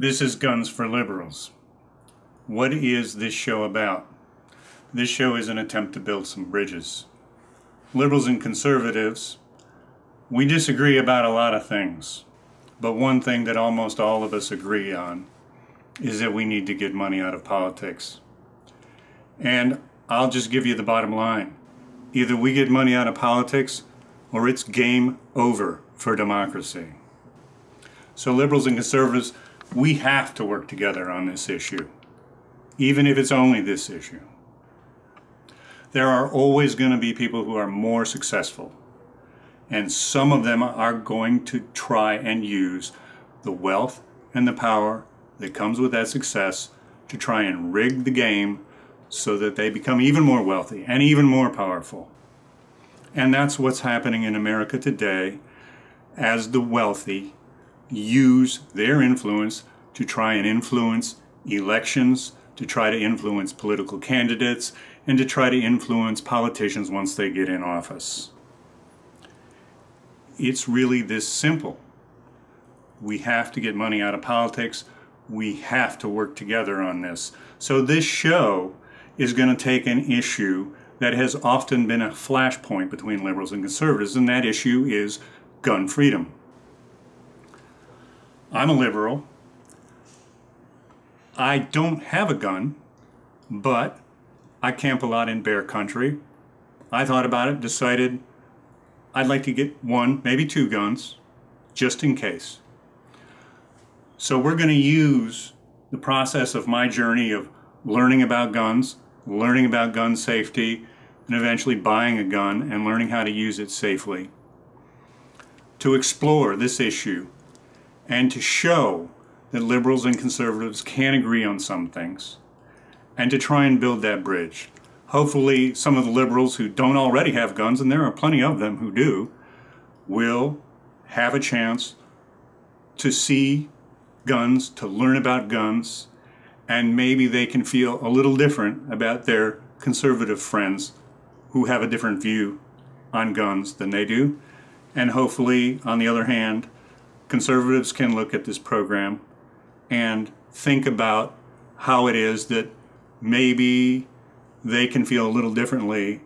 This is Guns for Liberals. What is this show about? This show is an attempt to build some bridges. Liberals and conservatives, we disagree about a lot of things, but one thing that almost all of us agree on is that we need to get money out of politics. And I'll just give you the bottom line. Either we get money out of politics or it's game over for democracy. So liberals and conservatives, we have to work together on this issue, even if it's only this issue. There are always going to be people who are more successful, and some of them are going to try and use the wealth and the power that comes with that success to try and rig the game so that they become even more wealthy and even more powerful. And that's what's happening in America today, as the wealthy use their influence to try and influence elections, to try to influence political candidates, and to try to influence politicians once they get in office. It's really this simple. We have to get money out of politics. We have to work together on this. So this show is going to take an issue that has often been a flashpoint between liberals and conservatives, and that issue is gun freedom. I'm a liberal. I don't have a gun, but I camp a lot in bear country. I thought about it, decided I'd like to get one, maybe two guns, just in case. So we're going to use the process of my journey of learning about guns, learning about gun safety, and eventually buying a gun and learning how to use it safely, to explore this issue and to show that liberals and conservatives can agree on some things, and to try and build that bridge. Hopefully some of the liberals who don't already have guns, and there are plenty of them who do, will have a chance to see guns, to learn about guns, and maybe they can feel a little different about their conservative friends who have a different view on guns than they do. And hopefully, on the other hand, conservatives can look at this program and think about how it is that maybe they can feel a little differently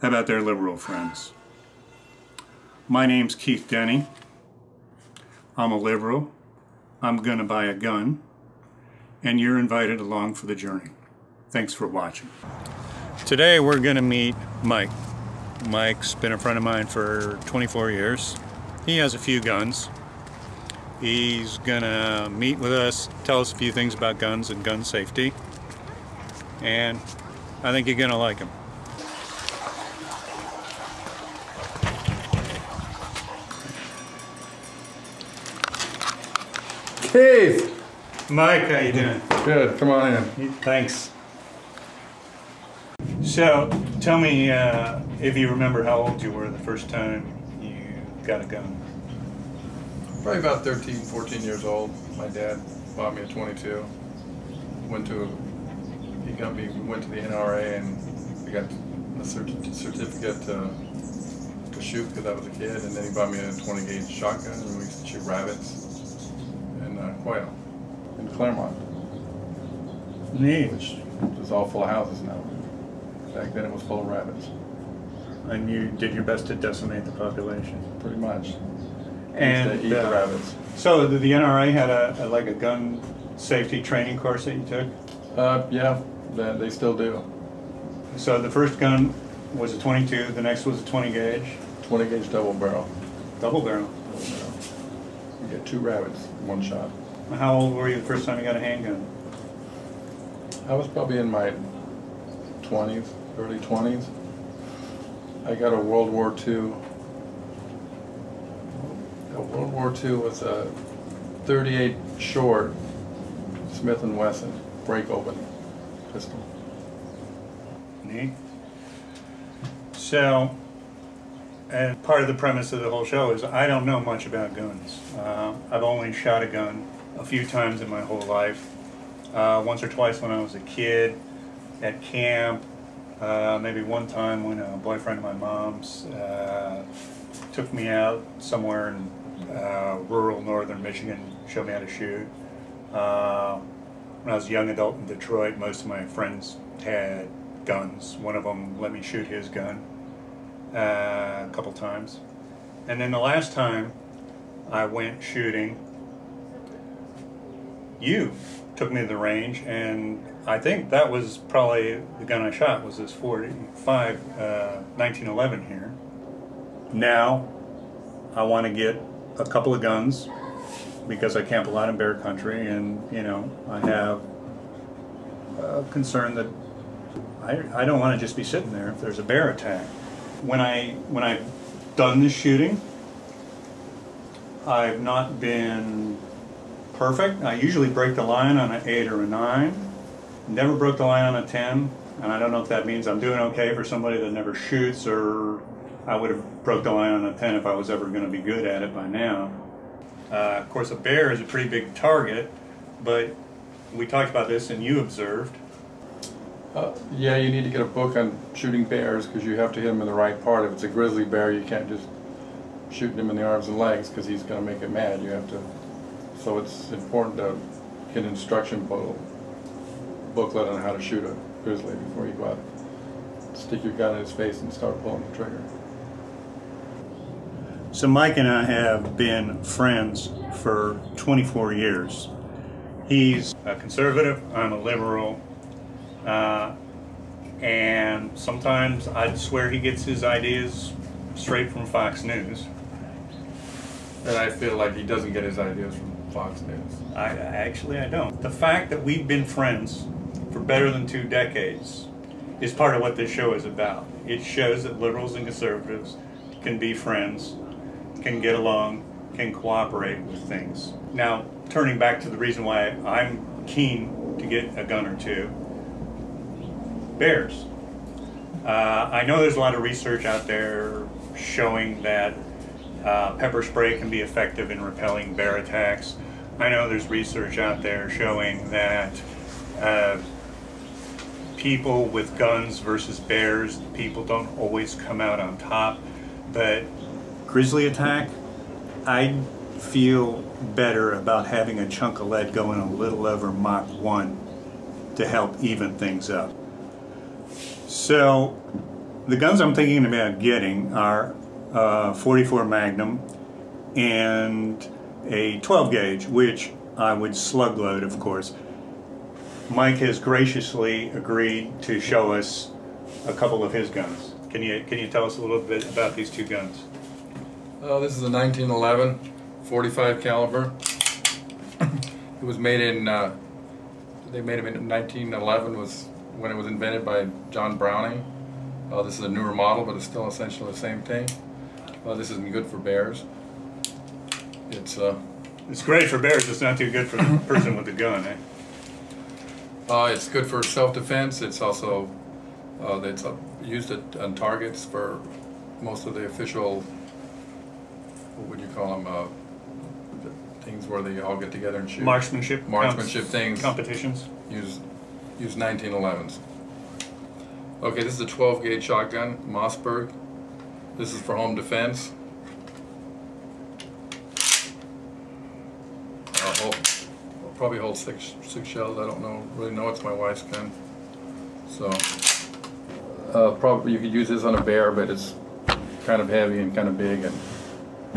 about their liberal friends. My name's Keith Denny. I'm a liberal. I'm gonna buy a gun, and you're invited along for the journey. Thanks for watching. Today we're gonna meet Mike. Mike's been a friend of mine for 24 years. He has a few guns. He's gonna meet with us, tell us a few things about guns and gun safety, and I think you're gonna like him. Keith! Mike, how you doing? Good, come on in. Thanks. So, tell me if you remember how old you were the first time you got a gun. Probably about 13, 14 years old. My dad bought me a 22. We went to the NRA and we got a certificate to shoot because I was a kid, and then he bought me a 20 gauge shotgun, and we used to shoot rabbits and quail in Claremont. Neat. Which is all full of houses now. Back then it was full of rabbits. And you did your best to decimate the population. Pretty much. And used to eat the rabbits. So the NRA had a gun safety training course that you took? Yeah, they still do. So the first gun was a 22, the next was a 20 gauge? 20 gauge double barrel. Double barrel? Double barrel. You get two rabbits in one shot. How old were you the first time you got a handgun? I was probably in my 20s, early 20s. I got a World War II. World War II was a 38 short Smith & Wesson break open pistol. Neat. So, and part of the premise of the whole show is I don't know much about guns. I've only shot a gun a few times in my whole life. Once or twice when I was a kid at camp, maybe one time when a boyfriend of my mom's took me out somewhere in rural northern Michigan, showed me how to shoot. When I was a young adult in Detroit, most of my friends had guns. One of them let me shoot his gun a couple times. And then the last time I went shooting, you took me to the range, and I think that was probably the gun I shot, was this 45 1911 here. Now I want to get a couple of guns because I camp a lot in bear country, and you know, I have a concern that I don't want to just be sitting there if there's a bear attack. When I've done this shooting, I've not been perfect. I usually break the line on an 8 or a 9. Never broke the line on a 10, and I don't know if that means I'm doing okay for somebody that never shoots, or I would have broke the line on a 10 if I was ever going to be good at it by now. Of course, a bear is a pretty big target, but we talked about this and you observed. Yeah, you need to get a book on shooting bears because you have to hit them in the right part. If it's a grizzly bear, you can't just shoot him in the arms and legs because he's going to make it mad. You have to. So it's important to get an instruction booklet on how to shoot a grizzly before you go out. Stick your gun in his face and start pulling the trigger. So Mike and I have been friends for 24 years. He's a conservative, I'm a liberal, and sometimes I'd swear he gets his ideas straight from Fox News. And I feel like he doesn't get his ideas from Fox News. I don't. The fact that we've been friends for better than 2 decades is part of what this show is about. It shows that liberals and conservatives can be friends, can get along, can cooperate with things. Now, turning back to the reason why I'm keen to get a gun or two, bears. I know there's a lot of research out there showing that pepper spray can be effective in repelling bear attacks. I know there's research out there showing that people with guns versus bears, people don't always come out on top, but grizzly attack, I feel better about having a chunk of lead going a little over Mach 1 to help even things up. So the guns I'm thinking about getting are 44 Magnum and a 12 gauge, which I would slug load, of course. Mike has graciously agreed to show us a couple of his guns. Can you tell us a little bit about these 2 guns? This is a 1911 45 caliber. It was made in, they made them in 1911 was when it was invented by John Browning. This is a newer model, but it's still essentially the same thing. This isn't good for bears. It's great for bears, it's not too good for the person with the gun, eh? It's good for self-defense. It's also used on targets for most of the official, what would you call them, things where they all get together and shoot. Marksmanship things. Competitions. Use 1911s. Okay, this is a 12 gauge shotgun, Mossberg. This is for home defense. Probably hold six shells. I don't really know. It's my wife's gun. So probably you could use this on a bear, but it's kind of heavy and kind of big, and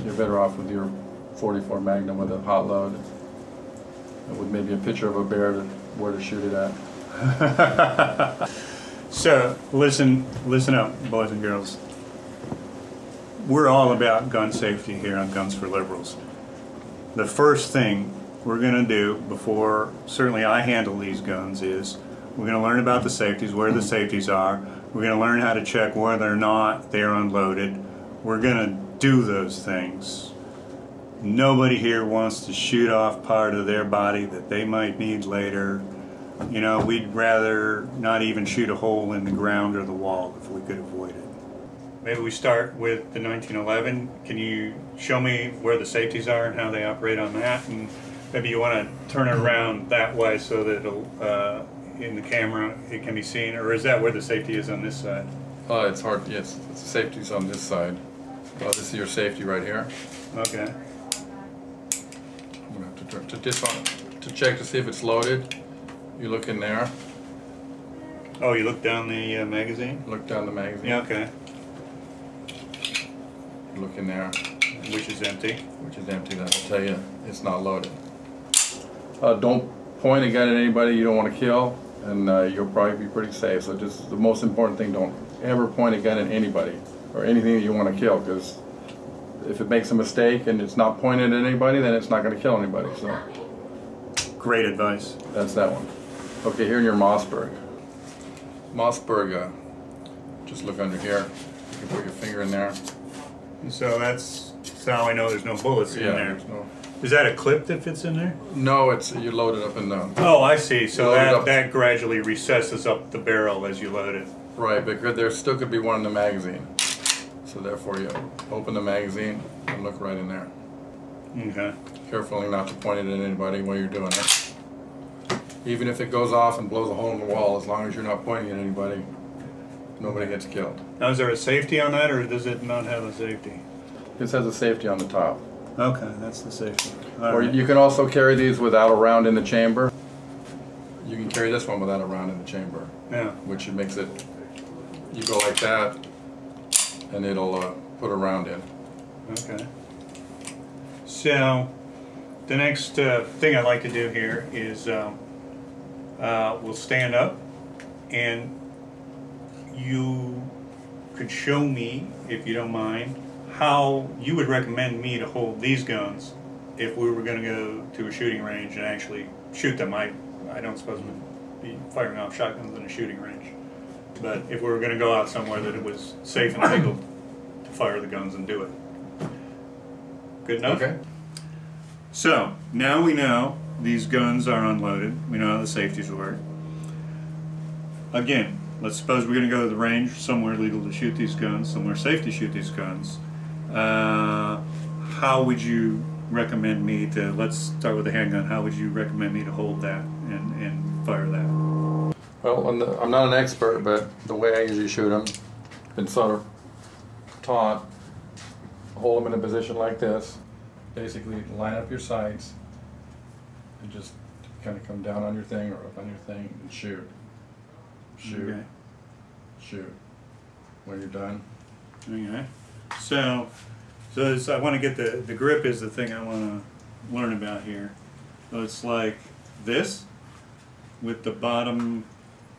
you're better off with your 44 Magnum with a hot load, with maybe a picture of a bear where to shoot it at. So listen up, boys and girls. We're all about gun safety here on Guns for Liberals. The first thing we're going to do before certainly I handle these guns is we're going to learn about the safeties, where the safeties are. We're going to learn how to check whether or not they're unloaded. We're going to do those things. Nobody here wants to shoot off part of their body that they might need later. You know, we'd rather not even shoot a hole in the ground or the wall if we could avoid it. Maybe we start with the 1911. Can you show me where the safeties are and how they operate on that? And maybe you want to turn it around that way so that it'll, in the camera it can be seen, or is that where the safety is on this side? It's hard. Yes, the safety's on this side. This is your safety right here. Okay. I'm going to have to disarm it. to check to see if it's loaded, you look in there. Oh, you look down the magazine? Look down the magazine. Yeah, okay. Look in there. Which is empty. Which is empty, that'll tell you it's not loaded. Don't point a gun at anybody you don't want to kill, and you'll probably be pretty safe. So just the most important thing, don't ever point a gun at anybody or anything that you want to kill, because if it makes a mistake and it's not pointed at anybody, then it's not going to kill anybody. So great advice. That's that one. Okay, here in your Mossberg. Mossberg, just look under here. You can put your finger in there. So that's how I know there's no bullets in there. No. Is that a clip that fits in there? No, it's you load it up in the. Oh, I see. So that gradually recesses up the barrel as you load it. Right, but there still could be one in the magazine. So therefore, you open the magazine and look right in there. Okay. Carefully not to point it at anybody while you're doing it. Even if it goes off and blows a hole in the wall, as long as you're not pointing at anybody, nobody gets killed. Now, is there a safety on that, or does it not have a safety? This has a safety on the top. Okay, that's the safety. Or you can also carry these without a round in the chamber. You can carry this one without a round in the chamber. Yeah. Which makes it, you go like that, and it'll put a round in. Okay. So, the next thing I'd like to do here is we'll stand up, and you could show me, if you don't mind, how you would recommend me to hold these guns if we were going to go to a shooting range and actually shoot them. I don't suppose we'd be firing off shotguns in a shooting range, but if we were going to go out somewhere that it was safe and legal to fire the guns and do it. Good enough? Okay. So, now we know these guns are unloaded. We know how the safeties work. Again, let's suppose we're going to go to the range, somewhere legal to shoot these guns, somewhere safe to shoot these guns. How would you recommend me to, let's start with the handgun, how would you recommend me to hold that and fire that? Well, I'm not an expert, but the way I usually shoot them, been sort of taught, hold them in a position like this. Basically, line up your sights and just kind of come down on your thing or up on your thing and shoot. Shoot. Okay. Shoot. When you're done. Okay. So I want to get the grip is the thing I want to learn about here. So it's like this with the bottom.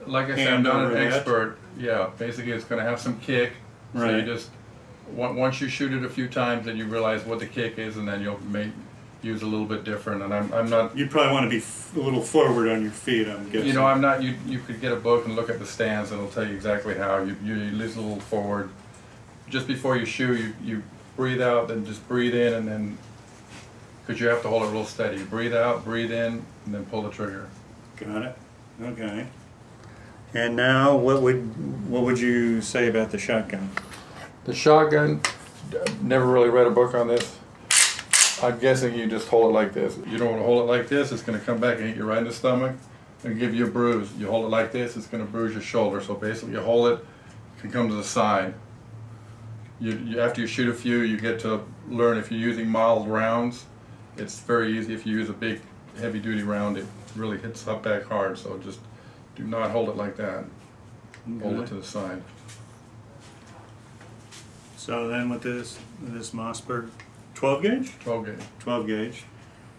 Like I said, I'm not an expert. Yeah, basically it's going to have some kick. Right. So you just once you shoot it a few times, then you realize what the kick is, and then you'll use a little bit different. And I'm not. You'd probably want to be a little forward on your feet, I'm guessing. You know, I'm not. You could get a book and look at the stance, and it'll tell you exactly how. You lose a little forward. Just before you shoot, you breathe out, then just breathe in, and then because you have to hold it real steady. You breathe out, breathe in, and then pull the trigger. Got it. Okay. And now, what would you say about the shotgun? The shotgun, never really read a book on this. I'm guessing you just hold it like this. You don't want to hold it like this, it's going to come back and hit you right in the stomach and give you a bruise. You hold it like this, it's going to bruise your shoulder. So basically you hold it, it can come to the side. After you shoot a few, you get to learn if you're using mild rounds, it's very easy. If you use a big heavy duty round, it really hits up back hard. So just do not hold it like that. Okay. Hold it to the side. So then with this Mossberg 12 gauge? 12 gauge. 12 gauge.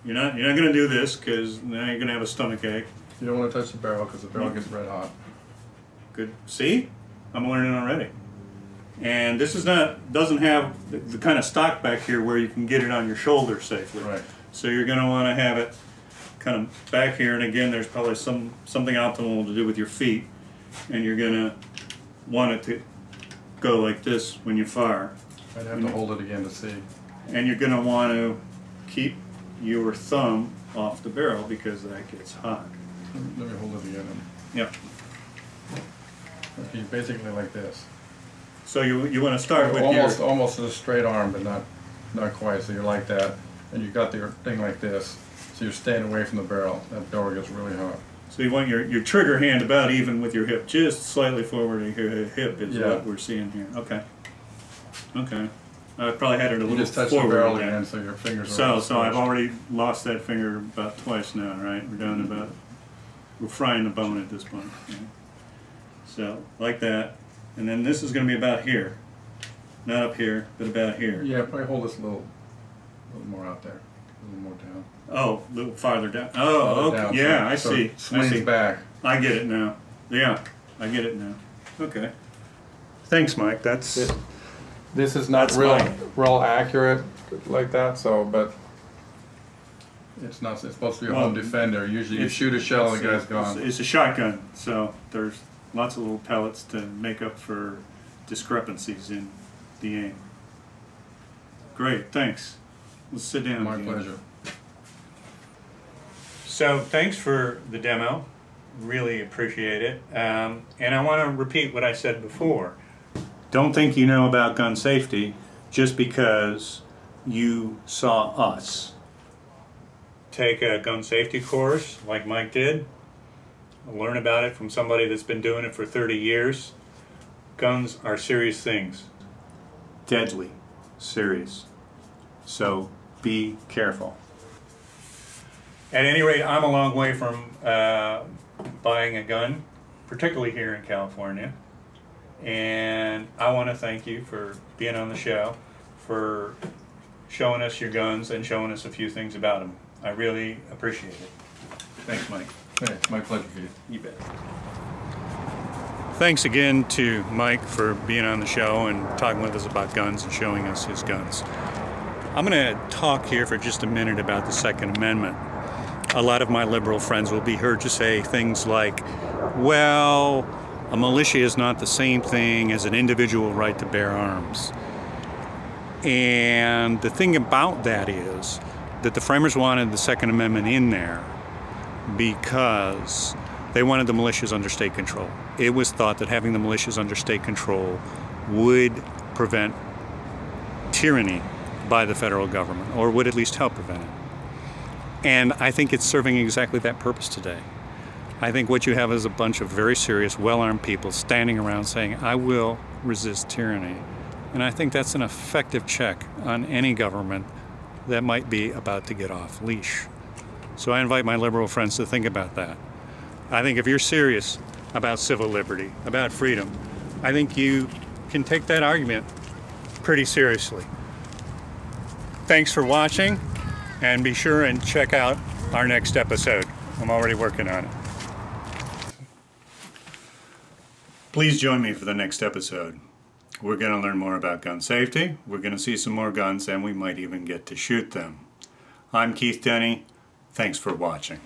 You're not going to do this because now you're going to have a stomach ache. You don't want to touch the barrel because the barrel gets red hot. Good. See? I'm learning already. And this doesn't have the kind of stock back here where you can get it on your shoulder safely. Right. So you're going to want to have it kind of back here, and again there's probably something optimal to do with your feet, and you're going to want it to go like this when you fire. I'd have to hold it again to see. And you're going to want to keep your thumb off the barrel because that gets hot. Let me hold it again. Yep. Okay, basically like this. So you want to start with almost a straight arm, but not quite. So you're like that, and you got your thing like this. So you're staying away from the barrel. That barrel gets really hot. So you want your trigger hand about even with your hip, just slightly forward of your hip is what we're seeing here. Okay. Okay. I probably had it a You little just touched the forward barrel again. again, so your fingers So are I've already lost that finger about twice now, right? We're down to about, we're frying the bone at this point. Okay? So, like that. And then this is going to be about here. Not up here, but about here. Yeah, probably hold this a little more out there. A little more down. Oh, a little farther down. Oh, okay. Down, Yeah, I so see. it swings I see. back. I get it now. Yeah, I get it now. Okay. Thanks, Mike. That's This is not That's real accurate like that, so, but it's not. It's supposed to be a home defender. Usually you shoot a shell and the guy's gone. It's a shotgun, so there's lots of little pellets to make up for discrepancies in the aim. Great, thanks. Let's sit down. My pleasure. So thanks for the demo. Really appreciate it. And I want to repeat what I said before. Don't think you know about gun safety just because you saw us. Take a gun safety course like Mike did. Learn about it from somebody that's been doing it for 30 years. Guns are serious things. Deadly serious. So be careful. At any rate, I'm a long way from buying a gun, particularly here in California. And I want to thank you for being on the show, for showing us your guns and showing us a few things about them. I really appreciate it. Thanks, Mike. Hey, it's my pleasure, Keith. You bet. Thanks again to Mike for being on the show and talking with us about guns and showing us his guns. I'm going to talk here for just a minute about the Second Amendment. A lot of my liberal friends will be heard to say things like, well, a militia is not the same thing as an individual right to bear arms. And the thing about that is that the framers wanted the Second Amendment in there because they wanted the militias under state control. It was thought that having the militias under state control would prevent tyranny by the federal government, or would at least help prevent it. And I think it's serving exactly that purpose today. I think what you have is a bunch of very serious, well-armed people standing around saying, I will resist tyranny. And I think that's an effective check on any government that might be about to get off leash. So I invite my liberal friends to think about that. I think if you're serious about civil liberty, about freedom, I think you can take that argument pretty seriously. Thanks for watching, and be sure and check out our next episode. I'm already working on it. Please join me for the next episode. We're going to learn more about gun safety, we're going to see some more guns, and we might even get to shoot them. I'm Keith Denny. Thanks for watching.